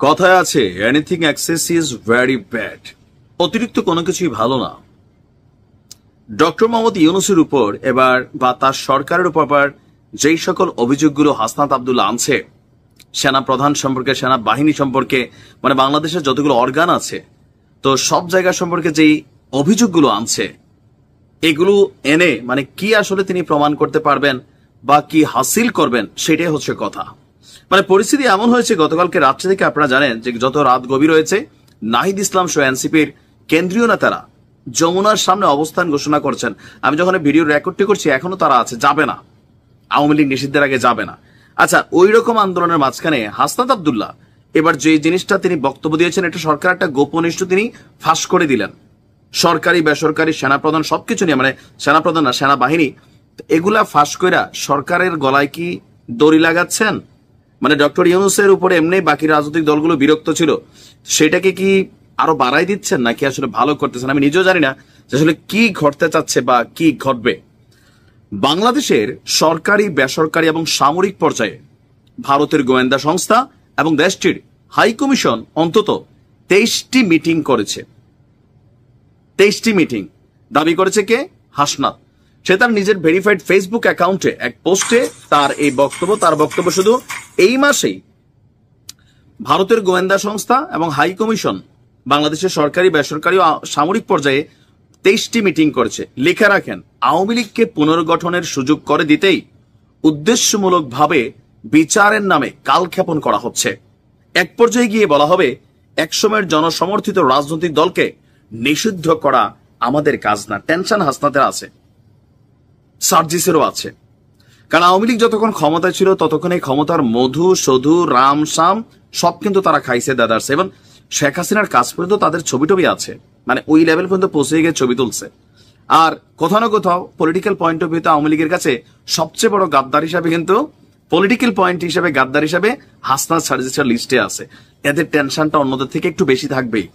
কথায় আছে anything excess is very bad. অতিরিক্ত কোনো কিছুই ভালো না। ডক্টর মোহাম্মদ ইউনূসের উপর এবার বা তার সরকারের উপর যেই সকল অভিযোগগুলো হাসনাত আব্দুল্লাহ আনছে, সেনা প্রধান সম্পর্কে, সেনা বাহিনী সম্পর্কে, মানে বাংলাদেশের যতগুলো অর্গান আছে, তো সব জায়গা সম্পর্কে যেই অভিযোগগুলো আনছে, এগুলো এনে মানে কি আসলে তিনি প্রমাণ করতে পারবেন বা কি হাসিল করবেন, সেটাই হচ্ছে কথা। মানে পরিস্থিতি এমন হয়েছে, গতকালকে রাত্রে থেকে আপনারা জানেন যে যত রাত গভীর হয়েছে, নাহিদ ইসলাম সহ এনসিপির কেন্দ্রীয় নেতারা যমুনার সামনে অবস্থান ঘোষণা করছেন। আমি যখন ভিডিও রেকর্ডটি করছি এখনো তারা আছে, যাবে না, আওয়ামী লীগ নিষিদ্ধের আগে যাবে না। আচ্ছা, ওই রকম আন্দোলনের মাঝখানে হাসনাত আব্দুল্লাহ এবার যে জিনিসটা তিনি বক্তব্য দিয়েছেন, এটা সরকার একটা গোপন ইস্যু তিনি ফাঁস করে দিলেন। সরকারি বেসরকারি সেনাপ্রধান সবকিছু নিয়ে, মানে সেনাপ্রধান না, সেনাবাহিনী, এগুলা ফাঁস কইরা সরকারের গলায় কি দড়ি লাগাচ্ছেন? মানে ডক্টর ইউনূসের উপরে এমনি বাকি রাজনৈতিক দলগুলো বিরক্ত ছিল, সেটাকে কি আরো বাড়াই দিচ্ছেন নাকি আসলে ভালো করতেছেন? আমি নিজেও জানি না যে আসলে কি ঘটতে চাচ্ছে বা কি ঘটবে। বাংলাদেশের সরকারি, বেসরকারি এবং সামরিক পর্যায়ে ভারতের গোয়েন্দা সংস্থা এবং দেশটির হাই কমিশন অন্তত 23টি মিটিং করেছে। 23টি মিটিং দাবি করেছে কে? হাসনাত। সে তার নিজের ভেরিফাইড ফেসবুক অ্যাকাউন্টে এক পোস্টে তার এই বক্তব্য, তার বক্তব্য শুধু এই মাসেই ভারতের গোয়েন্দা সংস্থা এবং হাই কমিশন বাংলাদেশের সরকারি, বেসরকারি ও সামরিক পর্যায়ে 23টি মিটিং করেছে। লিখে রাখেন, আওয়ামী লীগকে পুনর্গঠনের সুযোগ করে দিতেই উদ্দেশ্যমূলকভাবে বিচারের নামে কালক্ষেপণ করা হচ্ছে। এক পর্যায়ে গিয়ে বলা হবে, একসময়ের জনসমর্থিত রাজনৈতিক দলকে নিষিদ্ধ করা আমাদের কাজ না। টেনশন হাসনাতের আছে, সার্জিসেরও আছে। কারণ আওয়ামী লীগ যতক্ষণ ক্ষমতায় ছিল ততক্ষণ এই ক্ষমতার মধু, সধু, রাম, শাম সব কিন্তু তারা খাইছে, দাদারছে। এবং শেখ হাসিনার কাজ পর্যন্ত তাদের ছবি টবি আছে, মানে ওই লেভেল পর্যন্ত পৌঁছে গিয়ে ছবি তুলছে। আর কোথাও না কোথাও পলিটিক্যাল পয়েন্ট অফ ভিউতে আওয়ামী লীগের কাছে সবচেয়ে বড় গাদ্দার হিসাবে, কিন্তু পলিটিক্যাল পয়েন্ট হিসাবে গাদ্দার হিসাবে হাসনাত সার্জিসের লিস্টে আছে। এদের টেনশনটা অন্যদের থেকে একটু বেশি থাকবেই,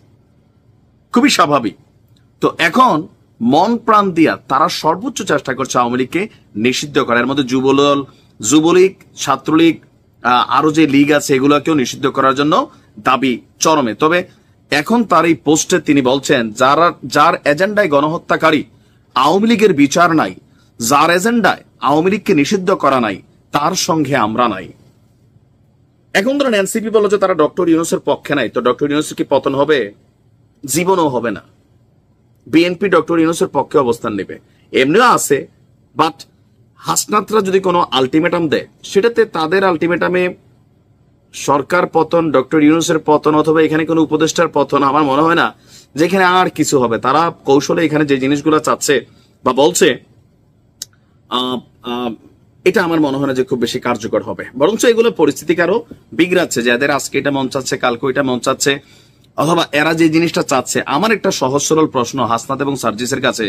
খুবই স্বাভাবিক। তো এখন মন প্রাণ দিয়া তারা সর্বোচ্চ চেষ্টা করছে আওয়ামী লীগকে নিষিদ্ধ করার। এর মধ্যে যুবদল, যুবলীগ, ছাত্রলীগ, আরো যে লীগ আছে এগুলোকেও নিষিদ্ধ করার জন্য দাবি চরমে। তবে এখন তার এই পোস্টে তিনি বলছেন, যার এজেন্ডায় গণহত্যাকারী আওয়ামী লীগের বিচার নাই, যার এজেন্ডায় আওয়ামী লীগকে নিষিদ্ধ করা নাই, তার সঙ্গে আমরা নাই। এখন ধরেন এনসিপি বলো যে তারা ডক্টর ইউনূসের পক্ষে নাই, তো ডক্টর ইউনূসের কি পতন হবে? জীবনও হবে না। বিএনপি ডক্টর ইউনূসের পক্ষে অবস্থান নেবে, এমনিও আছে। বাট হাসনাতরা যদি কোনো আলটিমেটাম দেয়, সেটাতে তাদের আলটিমেটামে সরকার পতন, ডক্টর ইউনূসের পতন অথবা এখানে কোনো উপদেষ্টার পতন, আমার মনে হয় না যে এখানে আর কিছু হবে। তারা কৌশলে এখানে যে জিনিসগুলো চাচ্ছে বা বলছে, এটা আমার মনে হয় না যে খুব বেশি কার্যকর হবে। বরঞ্চ এগুলো পরিস্থিতিকে আরো বিগড়াচ্ছে, যে এদের আজকে এটা মন চাচ্ছে, কালকে এটা মন চাচ্ছে, অথবা এরা যে জিনিসটা চাচ্ছে। আমার একটা সহজ সরল প্রশ্ন হাসনাত এবং সার্জিসের কাছে,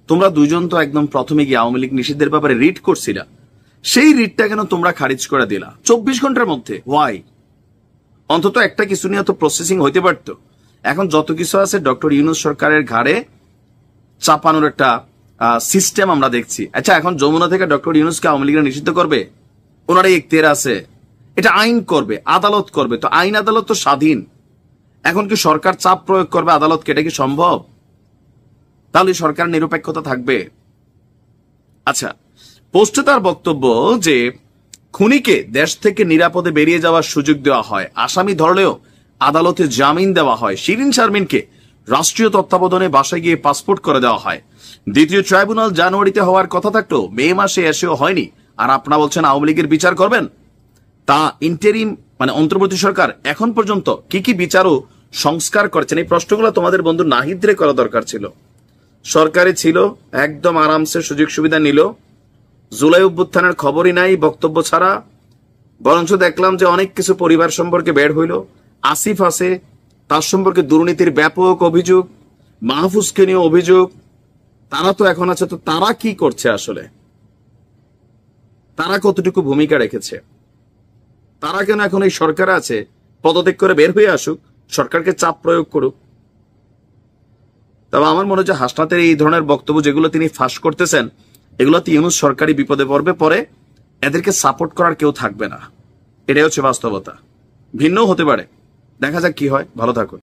তোমরা দুজন তো একদম প্রথমে গিয়ে আওয়ামী লীগ নিষিদ্ধের ব্যাপারে রিট করছিলা, সেই রিটটা কেন তোমরা খারিজ করে দিলা 24 ঘন্টার মধ্যে? ওয়াই? অন্তত একটা কিছু নিয়ে তো প্রসেসিং হইতে পারতো। এখন যত কিছু আছে ডক্টর ইউনূস সরকারের ঘাড়ে চাপানোর একটা সিস্টেম আমরা দেখছি। আচ্ছা, এখন যমুনা থেকে ডক্টর ইউনূসকে আওয়ামী লীগরা নিষিদ্ধ করবে, ওনারা ইখতিয়ার আছে, এটা আইন করবে, আদালত করবে। তো আইন আদালত তো স্বাধীন। এখন কি সরকার চাপ প্রয়োগ করবে আদালতকে? এটা কি সম্ভব? তাহলে সরকার নিরপেক্ষতা থাকবে? আচ্ছা, পোস্টে তার বক্তব্য যে খুনিকে দেশ থেকে নিরাপদে বেরিয়ে যাওয়ার সুযোগ দেওয়া হয়, আসামি ধরলেও আদালতে জামিন দেওয়া হয়, শিরিন শারমিনকে রাষ্ট্রীয় তত্ত্বাবধানে বাসায় গিয়ে পাসপোর্ট করে দেওয়া হয়। দ্বিতীয় ট্রাইব্যুনাল জানুয়ারিতে হওয়ার কথা থাকলেও মে মাসে এসেও হয়নি। আর আপনারা বলছেন আওয়ামী লীগের বিচার করবেন? তা ইন্টারিম মানে অন্তর্বর্তী সরকার এখন পর্যন্ত কি কি বিচার ও সংস্কার করছেন? এই প্রশ্নগুলো তোমাদের বন্ধু নাহিদরে করা দরকার ছিল। সরকারে ছিল, একদম আরামসে সুযোগ সুবিধা নিল, জুলাই অভ্যুত্থানের খবরই নাই বক্তব্য ছাড়া। বরঞ্চ দেখলাম যে অনেক কিছু পরিবার সম্পর্কে বের হইল। আসিফ আছে, তার সম্পর্কে দুর্নীতির ব্যাপক অভিযোগ, মাহফুজকে নিয়ে অভিযোগ, তারা তো এখন আছে। তো তারা কি করছে আসলে? তারা কতটুকু ভূমিকা রেখেছে? তারা কেন এখন এই সরকার আছে? পদত্যাগ করে বের হয়ে আসুক, সরকারকে চাপ প্রয়োগ করুক। তবে আমার মনে হয় হাসনাতের এই ধরনের বক্তব্য যেগুলো তিনি ফাঁস করতেছেন, এগুলোতে ইউনূস সরকারি বিপদে পড়বে, পরে এদেরকে সাপোর্ট করার কেউ থাকবে না। এটাই হচ্ছে বাস্তবতা। ভিন্নও হতে পারে, দেখা যাক কি হয়। ভালো থাকুন।